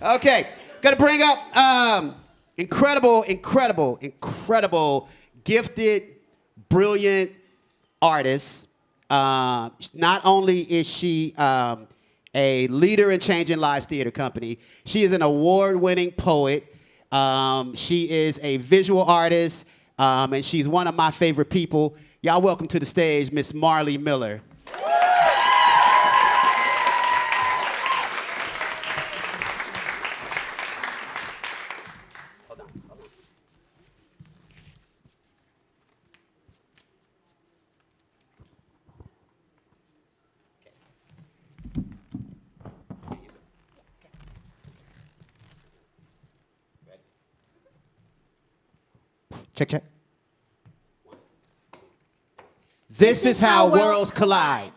Okay, gonna bring up incredible, gifted, brilliant artist. Not only is she a leader in Changing Lives Theater Company, she is an award-winning poet. She is a visual artist, and she's one of my favorite people. Y'all welcome to the stage, Miss Marley Miller. Check, check. This is how worlds collide.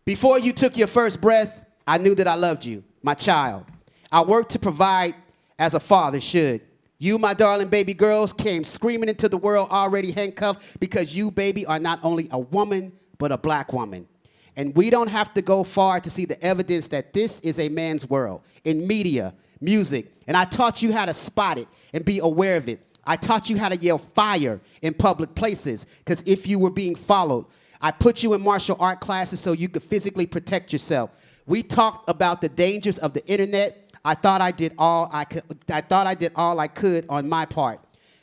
Before you took your first breath, I knew that I loved you, my child. I worked to provide as a father should. You, my darling baby girls, came screaming into the world already handcuffed because you, baby, are not only a woman, but a black woman. And we don't have to go far to see the evidence that this is a man's world in media, music. And I taught you how to spot it and be aware of it. I taught you how to yell fire in public places, because if you were being followed, I put you in martial art classes so you could physically protect yourself. We talked about the dangers of the internet. I thought I did all I could on my part.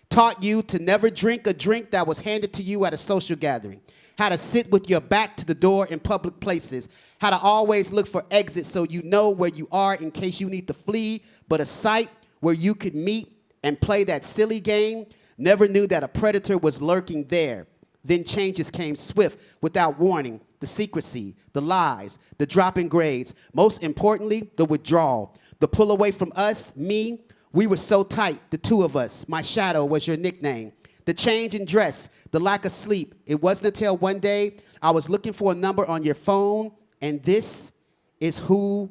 Taught you to never drink a drink that was handed to you at a social gathering. How to sit with your back to the door in public places, how to always look for exits so you know where you are in case you need to flee, but a site where you could meet and play that silly game. Never knew that a predator was lurking there. Then changes came swift, without warning. The secrecy, the lies, the drop in grades. Most importantly, the withdrawal. The pull away from us, me. We were so tight, the two of us. My shadow was your nickname. The change in dress, the lack of sleep. It wasn't until one day I was looking for a number on your phone, and this is who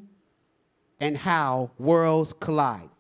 and how worlds collide.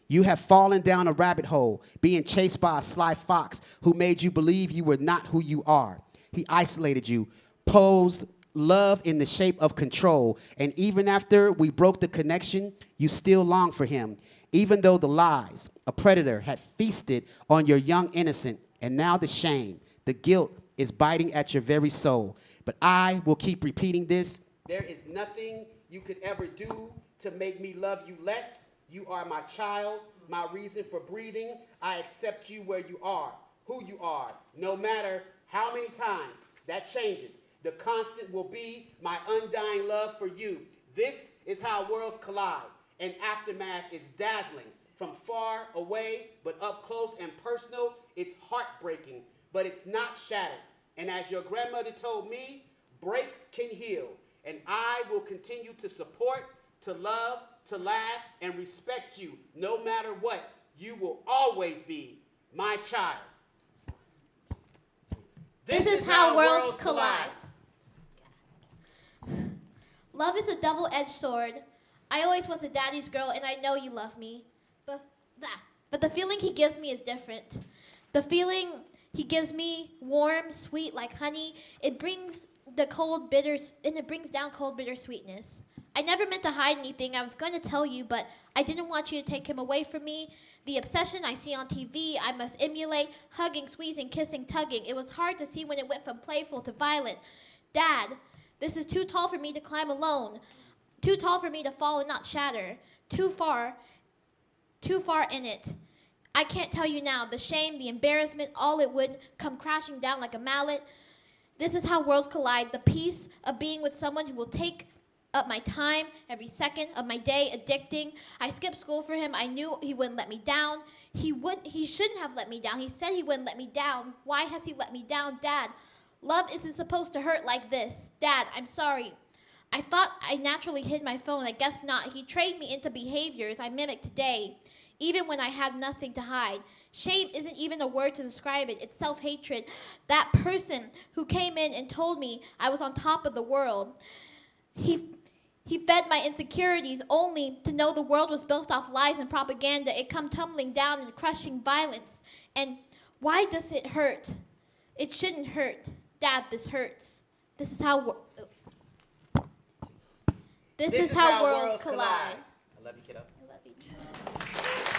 You have fallen down a rabbit hole, being chased by a sly fox who made you believe you were not who you are. He isolated you, posed love in the shape of control, and even after we broke the connection, you still long for him. Even though the lies, a predator, had feasted on your young innocent, and now the shame, the guilt is biting at your very soul. But I will keep repeating this. There is nothing you could ever do to make me love you less. You are my child, my reason for breathing. I accept you where you are, who you are, no matter how many times that changes. The constant will be my undying love for you. This is how worlds collide. And aftermath is dazzling. From far away, but up close and personal, it's heartbreaking, but it's not shattered. And as your grandmother told me, breaks can heal. And I will continue to support, to love, to laugh, and respect you. No matter what, you will always be my child. This is how worlds collide. Love is a double-edged sword. I always was a daddy's girl, and I know you love me. But the feeling he gives me is different. The feeling he gives me, warm, sweet like honey, it brings down cold, bitter sweetness. I never meant to hide anything. I was going to tell you, but I didn't want you to take him away from me. The obsession I see on TV, I must emulate, hugging, squeezing, kissing, tugging. It was hard to see when it went from playful to violent. Dad, this is too tall for me to climb alone. Too tall for me to fall and not shatter. Too far in it. I can't tell you now. The shame, the embarrassment, all it would come crashing down like a mallet. This is how worlds collide. The peace of being with someone who will take up my time, every second of my day, addicting. I skipped school for him. I knew he wouldn't let me down. He shouldn't have let me down. He said he wouldn't let me down. Why has he let me down? Dad, love isn't supposed to hurt like this. Dad, I'm sorry. I thought I naturally hid my phone. I guess not. He trained me into behaviors I mimic today, even when I had nothing to hide. Shame isn't even a word to describe it. It's self-hatred. That person who came in and told me I was on top of the world. He fed my insecurities only to know the world was built off lies and propaganda. It come tumbling down in crushing violence. And why does it hurt? It shouldn't hurt. Dad, this hurts. This is how This is how worlds collide. I love you, kiddo. I love you.